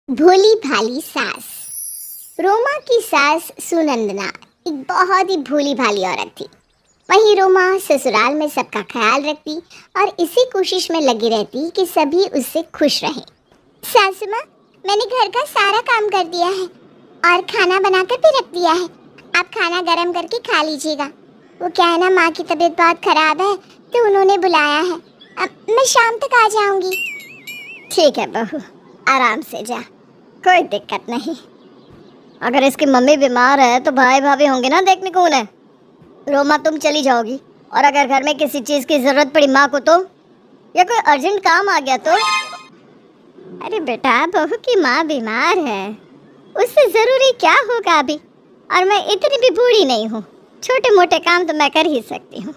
भोली भाली सास। रोमा की सास सुनंदना एक बहुत ही भोली भाली औरत थी। वहीं रोमा ससुराल में सबका ख्याल रखती और इसी कोशिश में लगी रहती कि सभी उससे खुश रहें। सासू माँ, मैंने घर का सारा काम कर दिया है और खाना बनाकर भी रख दिया है। आप खाना गरम करके खा लीजिएगा। वो क्या है ना, माँ की तबीयत बहुत खराब है तो उन्होंने बुलाया है। अब मैं शाम तक आ जाऊंगी। ठीक है बहू, आराम से जा, कोई दिक्कत नहीं। अगर इसकी मम्मी बीमार है तो भाई भाभी होंगे ना देखने को उन्हें। रोमा तुम चली जाओगी, और अगर घर में किसी चीज की जरूरत पड़ी माँ को तो, या कोई अर्जेंट काम आ गया तो। अरे बेटा, बहू की माँ बीमार है, उससे जरूरी क्या होगा अभी। और मैं इतनी भी बूढ़ी नहीं हूँ, छोटे मोटे काम तो मैं कर ही सकती हूँ।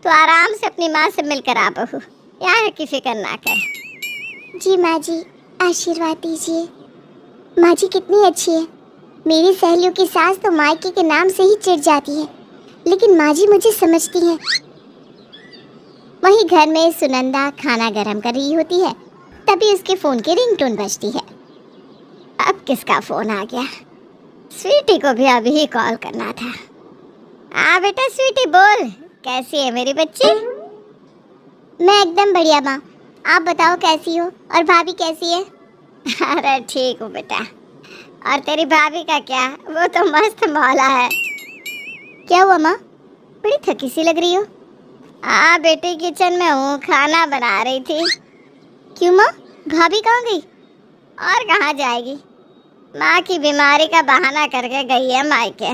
तो आराम से अपनी माँ से मिलकर आ बहू, यहाँ की फिक्र ना कर। जी माँ जी, आशीर्वाद दीजिए। माँ जी कितनी अच्छी है। मेरी सहेलियों की सास तो मायके के नाम से ही चिढ़ जाती है, लेकिन माँ जी मुझे समझती हैं। वहीं घर में सुनंदा खाना गरम कर रही होती है, तभी उसके फोन की रिंगटोन बजती है। अब किसका फोन आ गया? स्वीटी को भी अभी ही कॉल करना था। हाँ बेटा स्वीटी बोल, कैसी है मेरी बच्ची? मैं एकदम बढ़िया माँ, आप बताओ कैसी हो, और भाभी कैसी है? अरे ठीक हूँ बेटा। और तेरी भाभी का क्या, वो तो मस्त मौला है। क्या हुआ माँ, बड़ी थकी सी लग रही हो? हाँ बेटी, किचन में हूँ, खाना बना रही थी। क्यों माँ, भाभी कहाँ गई? और कहाँ जाएगी, माँ की बीमारी का बहाना करके गई है मायके।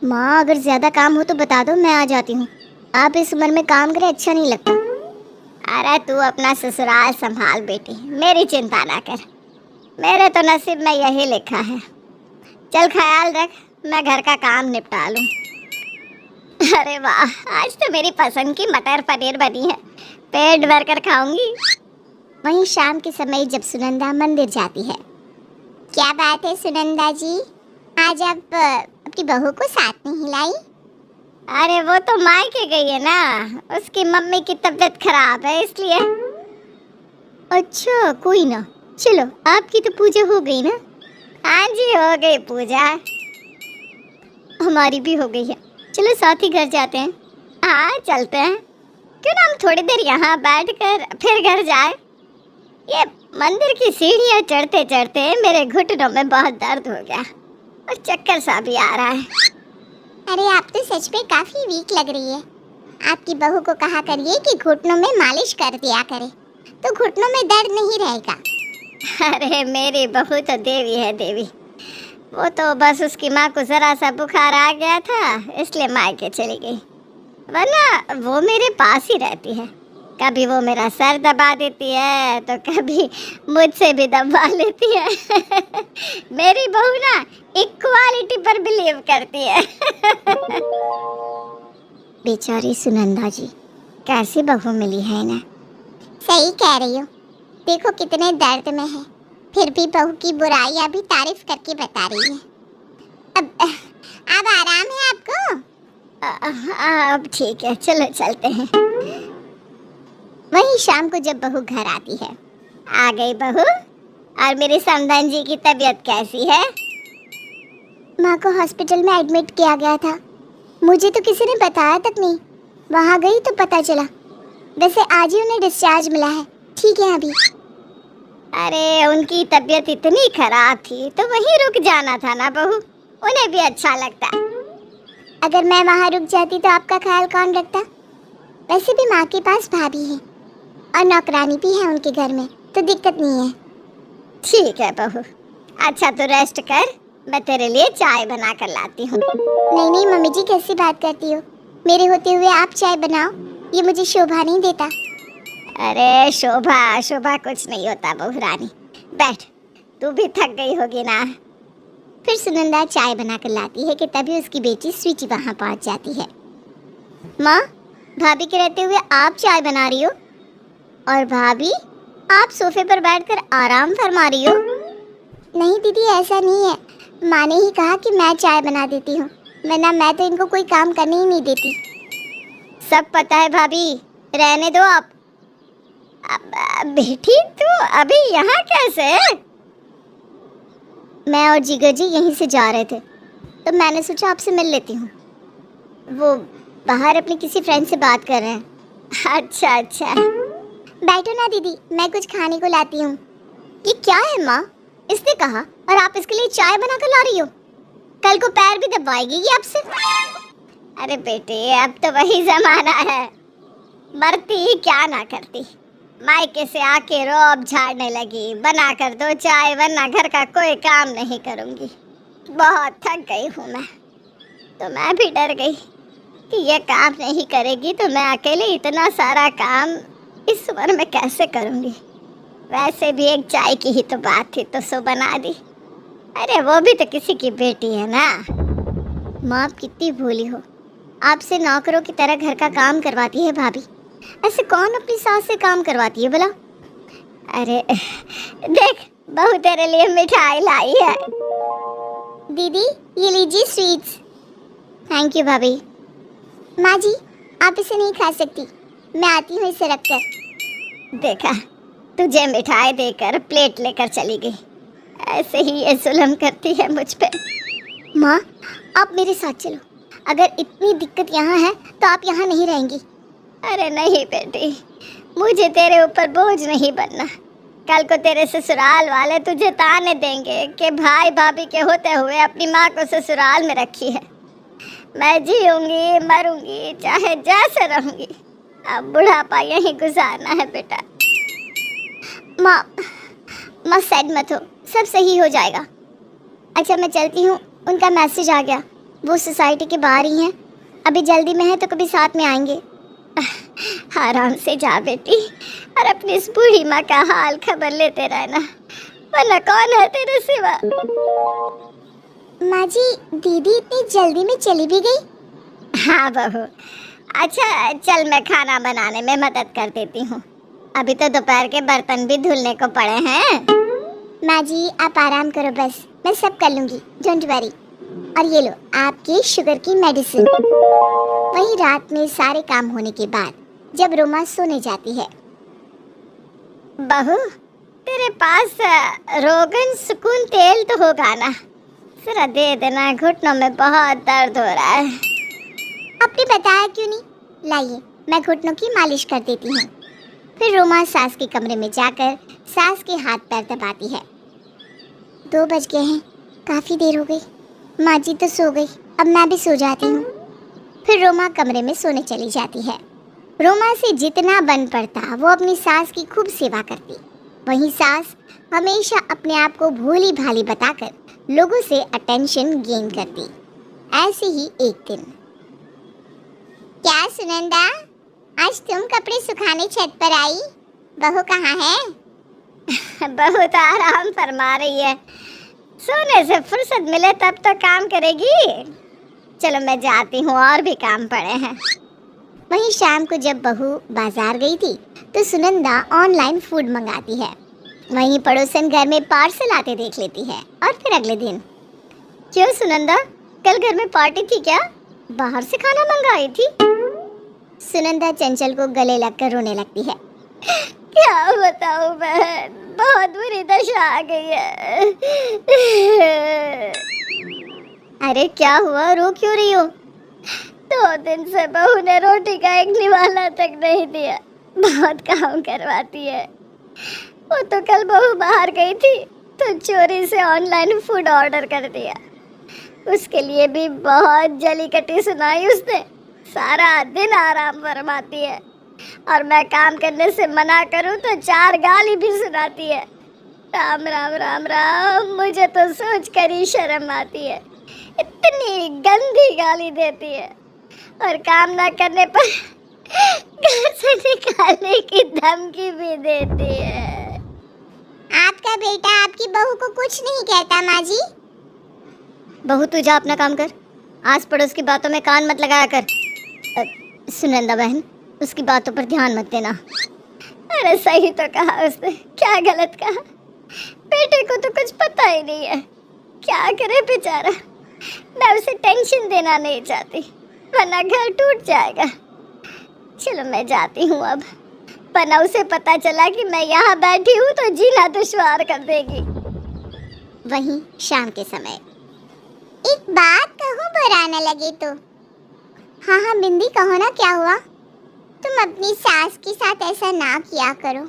माँ अगर ज्यादा काम हो तो बता दो, मैं आ जाती हूँ। आप इस उम्र में काम करें अच्छा नहीं लगता। अरे तू अपना ससुराल संभाल बेटी, मेरी चिंता ना कर, मेरे तो नसीब में यही लिखा है। चल ख्याल रख, मैं घर का काम निपटा लूं। अरे वाह, आज तो मेरी पसंद की मटर पनीर बनी है, पेट भर कर खाऊंगी। वहीं शाम के समय जब सुनंदा मंदिर जाती है। क्या बात है सुनंदा जी, आज आप अपनी बहू को साथ में हिलाई? अरे वो तो मायके गई है ना, उसकी मम्मी की तबीयत खराब है इसलिए। अच्छा कोई ना, चलो आपकी तो पूजा हो गई ना? हाँ जी हो गई पूजा। हमारी भी हो गई है, चलो साथ ही घर जाते हैं। हाँ चलते हैं, क्यों ना हम थोड़ी देर यहाँ बैठकर फिर घर जाए। ये मंदिर की सीढ़ियाँ चढ़ते चढ़ते मेरे घुटनों में बहुत दर्द हो गया और चक्कर सा भी आ रहा है। अरे आप तो सच में काफी वीक लग रही है। आपकी बहू को कहा करिए कि घुटनों में मालिश कर दिया करे, तो घुटनों में दर्द नहीं रहेगा। अरे मेरी बहू तो देवी है देवी, वो तो बस उसकी माँ को जरा सा बुखार आ गया था इसलिए मायके चली गई, वरना वो मेरे पास ही रहती है। कभी वो मेरा सर दबा देती है तो कभी मुझसे भी दबा लेती है। मेरी बहू ना इक्वालिटी पर बिलीव करती है। बेचारी सुनंदा जी, कैसी बहू मिली है ना। सही कह रही हो, देखो कितने दर्द में है, फिर भी बहू की बुराइयां भी तारीफ करके बता रही है। अब आराम है आपको? अब ठीक है, चलो चलते हैं। वहीं शाम को जब बहू घर आती है। आ गई बहू, और मेरी समधन जी की तबीयत कैसी है? माँ को हॉस्पिटल में एडमिट किया गया था, मुझे तो किसी ने बताया तक नहीं, वहाँ गई तो पता चला। वैसे आज ही उन्हें डिस्चार्ज मिला है, ठीक है अभी। अरे उनकी तबीयत इतनी खराब थी तो वहीं रुक जाना था ना बहू, उन्हें भी अच्छा लगता। अगर मैं वहाँ रुक जाती तो आपका ख्याल कौन रखता? वैसे भी माँ के पास भाभी है और नौकरानी भी है उनके घर में, तो दिक्कत नहीं है। ठीक है बहू, अच्छा तो रेस्ट कर, मैं तेरे लिए चाय बना कर लाती हूँ। नहीं नहीं मम्मी जी, कैसी बात करती हो, मेरे होते हुए आप चाय बनाओ, ये मुझे शोभा नहीं देता। अरे शोभा शोभा कुछ नहीं होता बहू रानी, बैठ, तू भी थक गई होगी ना। फिर सुनंदा चाय बना कर लाती है कि तभी उसकी बेटी स्वीटी वहाँ पहुँच जाती है। माँ, भाभी के रहते हुए आप चाय बना रही हो, और भाभी आप सोफे पर बैठकर आराम फरमा रही हो। नहीं दीदी, ऐसा नहीं है, माँ ने ही कहा कि मैं चाय बना देती हूँ, वरना मैं तो इनको कोई काम करने ही नहीं देती। सब पता है भाभी, रहने दो आप। बेटी तू अभी यहाँ कैसे? मैं और जीगर जी यहीं से जा रहे थे, तो मैंने सोचा आपसे मिल लेती हूँ। वो बाहर अपनी किसी फ्रेंड से बात कर रहे हैं। अच्छा अच्छा, बैठो ना दीदी, मैं कुछ खाने को लाती हूँ। ये क्या है माँ? इसने कहा और आप इसके लिए चाय बना कर ला रही हो? कल को पैर भी दबाएगी ये आपसे। अरे बेटे, अब तो वही जमाना है, मरती ही क्या ना करती। मायके से आके रोब झाड़ने लगी, बना कर दो चाय वरना घर का कोई काम नहीं करूँगी। बहुत थक गई हूँ मैं। तो मैं भी डर गई कि ये काम नहीं करेगी तो मैं अकेले इतना सारा काम इस उम्र में कैसे करूँगी। वैसे भी एक चाय की ही तो बात थी तो सो बना दी। अरे वो भी तो किसी की बेटी है ना। माँ, आप कितनी भोली हो, आपसे नौकरों की तरह घर का काम करवाती है भाभी। ऐसे कौन अपनी सास से काम करवाती है भला? अरे देख, बहू तेरे लिए मिठाई लाई है। दीदी ये लीजिए स्वीट्स। थैंक यू भाभी। माँ जी, आप इसे नहीं खा सकती, मैं आती हूँ इसे रख कर। देखा, तुझे मिठाई देकर प्लेट लेकर चली गई। ऐसे ही ये जुल्म करती है मुझ पे। माँ, आप मेरे साथ चलो, अगर इतनी दिक्कत यहाँ है तो आप यहाँ नहीं रहेंगी। अरे नहीं बेटी, मुझे तेरे ऊपर बोझ नहीं बनना। कल को तेरे ससुराल वाले तुझे ताने देंगे कि भाई भाभी के होते हुए अपनी माँ को ससुराल में रखी है। मैं जीऊंगी मरूंगी चाहे जैसे रहूंगी, अब बुढ़ापा यहीं गुजारना है बेटा। माँ सैड मत हो, सब सही हो जाएगा। अच्छा मैं चलती हूँ, उनका मैसेज आ गया, वो सोसाइटी के बाहर ही हैं, अभी जल्दी में है तो कभी साथ में आएंगे। आराम से जा बेटी, और अपनी इस बूढ़ी माँ का हाल खबर लेते रहना, वरना कौन है तेरे सिवा। माँ जी, दीदी इतनी जल्दी में चली भी गई? हाँ बहू, अच्छा चल मैं खाना बनाने में मदद कर देती हूँ, अभी तो दोपहर के बर्तन भी धुलने को पड़े हैं। माँ जी आप आराम करो, बस मैं सब कर लूँगी, डोंट वरी। और ये लो आपकी शुगर की मेडिसिन। वही रात में सारे काम होने के बाद जब रोमा सोने जाती है। बहू, तेरे पास रोगन सुकून तेल तो होगा ना? जरा दे देना, घुटनों में बहुत दर्द हो रहा है। आपने बताया क्यों नहीं? लाइए मैं घुटनों की मालिश कर देती हूँ। फिर रोमा सास के कमरे में जाकर सास के हाथ पैर दबाती है। 2 बज गए हैं, काफ़ी देर हो गई। माँ जी तो सो गई, अब मैं भी सो जाती हूँ। फिर रोमा कमरे में सोने चली जाती है। रोमा से जितना बन पड़ता वो अपनी सास की खूब सेवा करती। वहीं सास हमेशा अपने आप को भोली भाली बताकर लोगों से अटेंशन गेन करती। ऐसे ही एक दिन। क्या सुनंदा, आज तुम कपड़े सुखाने छत पर आई? बहू कहाँ है? बहू तो आराम फरमा रही है, सोने से फुर्सत मिले तब तो काम करेगी। चलो मैं जाती हूँ, और भी काम पड़े हैं। वहीं शाम को जब बहू बाजार गई थी तो सुनंदा ऑनलाइन फूड मंगाती है। वहीं पड़ोसन घर में पार्सल आते देख लेती है। और फिर अगले दिन। क्यों सुनंदा, कल घर में पार्टी थी क्या? बाहर से खाना मंगाई थी? सुनंदा चंचल को गले लगकर रोने लगती है। क्या बताऊं बहन, बहुत बुरी दशा आ गई है। अरे क्या हुआ, रो क्यों रही हो? 2 दिन से बहू ने रोटी का एक निवाला तक नहीं दिया, बहुत काम करवाती है। वो तो कल बहू बाहर गई थी तो चोरी से ऑनलाइन फूड ऑर्डर कर दिया। उसके लिए भी बहुत जली कटी सुनाई उसने, सारा दिन आराम फरमाती है, और मैं काम करने से मना करूं तो 4 गाली भी सुनाती है। राम राम राम राम, मुझे तो सोच कर ही शर्म आती है, इतनी गंदी गाली देती है, और काम ना करने पर घर से निकालने की धमकी भी देती है। आपका बेटा आपकी बहू को कुछ नहीं कहता माँ जी? बहू तू जा अपना काम कर, आस पड़ोस की बातों में कान मत लगाया कर। सुनंदा बहन, उसकी बातों पर ध्यान मत देना। अरे सही तो कहा उसने, क्या गलत कहा? बेटे को तो कुछ पता ही नहीं है, क्या करे बेचारा। मैं उसे टेंशन देना नहीं चाहती, वरना घर टूट जाएगा। चलो मैं जाती हूँ अब, वरना उसे पता चला कि मैं यहाँ बैठी हूँ तो जीना दुश्वार कर देगी। वहीं शाम के समय। एक बात कहूँ, बुरा न लगे तो। हाँ हाँ बिंदी, कहो ना, क्या हुआ? तुम अपनी सास के साथ ऐसा ना किया करो,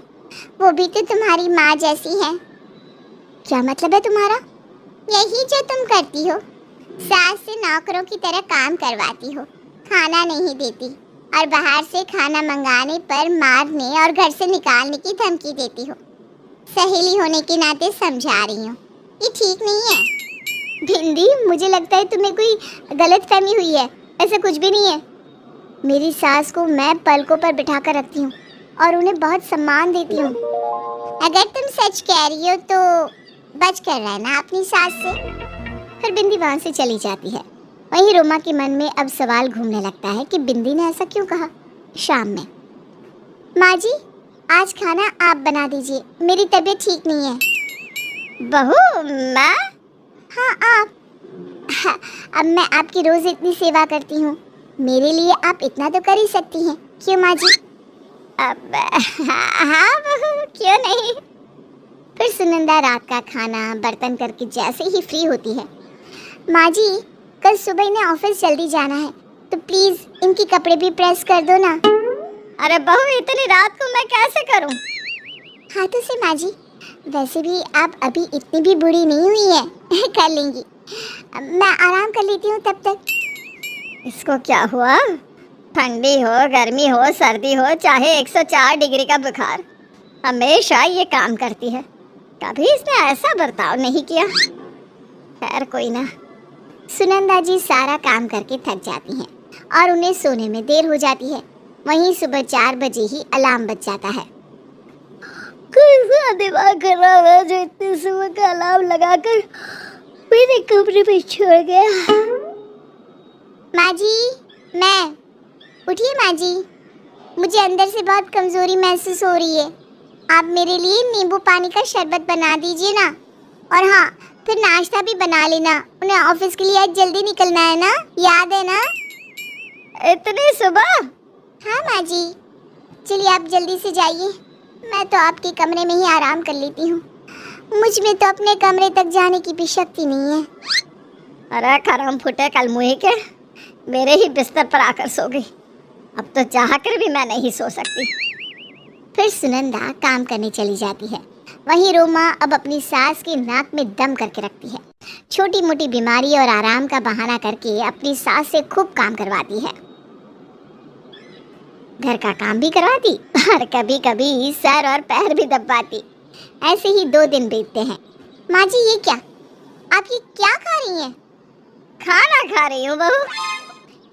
वो भी तो तुम्हारी माँ जैसी है। क्या मतलब है तुम्हारा? यही जो तुम करती हो, सास से नौकरों की तरह काम करवाती हो, खाना नहीं देती और बाहर से खाना मंगाने पर मारने और घर से निकालने की धमकी देती हो। सहेली होने के नाते समझा रही हूँ, ये ठीक नहीं है। भिंडी, मुझे लगता है तुम्हें कोई गलतफहमी हुई है, ऐसा कुछ भी नहीं है। मेरी सास को मैं पलकों पर बिठा कर रखती हूँ और उन्हें बहुत सम्मान देती हूँ। अगर तुम सच कह रही हो तो बच कर रहना अपनी सास से। फिर बिंदी वहाँ से चली जाती है। वहीं रोमा के मन में अब सवाल घूमने लगता है कि बिंदी ने ऐसा क्यों कहा। शाम में, माँ जी, आज खाना आप बना दीजिए, मेरी तबीयत ठीक नहीं है। बहू, माँ? हाँ आप। हाँ, अब मैं आपकी रोज इतनी सेवा करती हूँ, मेरे लिए आप इतना तो कर ही सकती हैं, क्यों माँ जी? अब हाँ बहू, क्यों नहीं। फिर सुनंदा रात का खाना बर्तन करके जैसे ही फ्री होती है, माँ जी, कल सुबह इन्हें ऑफिस जल्दी जाना है, तो प्लीज इनके कपड़े भी प्रेस कर दो ना। अरे बहू, इतनी रात को मैं कैसे करूँ? हाथों से माँ जी, वैसे भी आप अभी इतनी भी बूढ़ी नहीं हुई है, कर लेंगी। मैं आराम कर लेती हूँ तब तक। इसको क्या हुआ? ठंडी हो, गर्मी हो, सर्दी हो, चाहे 104 डिग्री का बुखार, हमेशा ये काम करती है। कभी इसने ऐसा बर्ताव नहीं किया। खैर कोई ना। सुनंदा जी सारा काम करके थक जाती हैं और उन्हें सोने में देर हो जाती है। वहीं सुबह 4 बजे ही अलार्म बज जाता है। कैसा दिमाग खराब है जो इतनी सुबह का अलार्म लगाकर मेरे कमरे में छोड़ गया। माँ जी, मैं। उठिए माँ जी, मुझे अंदर से बहुत कमजोरी महसूस हो रही है। आप मेरे लिए नींबू पानी का शरबत बना दीजिए ना। और हाँ, फिर नाश्ता भी बना लेना, उन्हें ऑफिस के लिए आज जल्दी निकलना है ना, याद है ना? इतनी सुबह? हाँ माँ जी। चलिए आप जल्दी से जाइए, मैं तो आपके कमरे में ही आराम कर लेती हूँ। मुझ में तो अपने कमरे तक जाने की भी शक्ति नहीं है। अरे खरम फुटे कल मुँह के, मेरे ही बिस्तर पर आकर सो गई। अब तो चाह कर भी मैं नहीं सो सकती। फिर सुनंदा काम करने चली जाती है। वहीं रोमा अब अपनी सास की नाक में दम करके रखती है। छोटी मोटी बीमारी और आराम का बहाना करके अपनी सास से खूब काम करवाती है। घर का काम भी करवाती और कभी कभी सर और पैर भी दबाती। ऐसे ही 2 दिन बीतते हैं। माँ जी, ये क्या, आप ये क्या खा रही हैं? खाना खा रही हूँ बहू।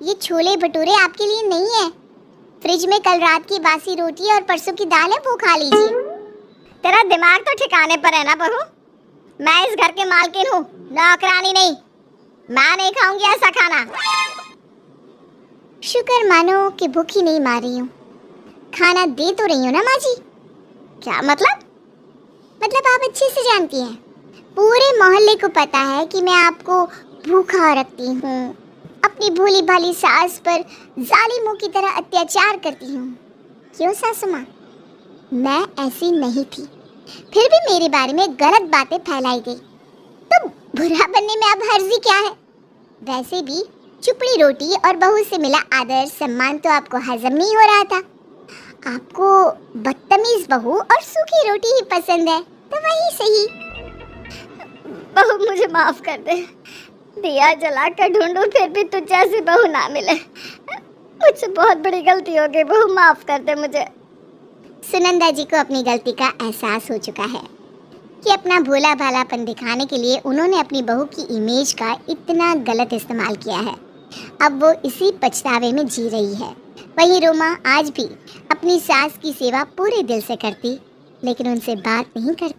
ये छोले भटूरे आपके लिए नहीं है। फ्रिज में कल रात की बासी रोटी और परसों की दाल है, वो खा लीजिए। तेरा दिमाग तो ठिकाने पर है ना बहू? मैं इस घर की मालकिन हूँ, नौकरानी नहीं। मैं नहीं खाऊंगी ऐसा खाना। शुक्र मानो कि भूखी नहीं मार रही हूँ, खाना दे तो रही हूँ ना माँ जी। क्या मतलब? मतलब आप अच्छे से जानती हैं, पूरे मोहल्ले को पता है कि मैं आपको भूखा रखती हूँ, अपनी भोली भाली सास पर जालिमों की तरह अत्याचार करती हूँ। क्यों सासू माँ? मैं ऐसी नहीं थी, फिर भी मेरे बारे में गलत बातें फैलाई गई, तो बुरा बनने में अब हर्जी क्या है? वैसे भी चुपड़ी रोटी और बहू से मिला आदर सम्मान तो आपको हजम नहीं हो रहा था। आपको बदतमीज बहू और सूखी रोटी ही पसंद है, तो वही सही। बहू मुझे माफ कर दे, दिया जला कर ढूंढूं फिर भी तुझ जैसी बहू ना मिले। मुझसे बहुत बड़ी गलती हो गई बहू, माफ कर दे मुझे। सुनंदा जी को अपनी गलती का एहसास हो चुका है कि अपना भोला भालापन दिखाने के लिए उन्होंने अपनी बहू की इमेज का इतना गलत इस्तेमाल किया है। अब वो इसी पछतावे में जी रही है। वहीं रोमा आज भी अपनी सास की सेवा पूरे दिल से करती, लेकिन उनसे बात नहीं करती।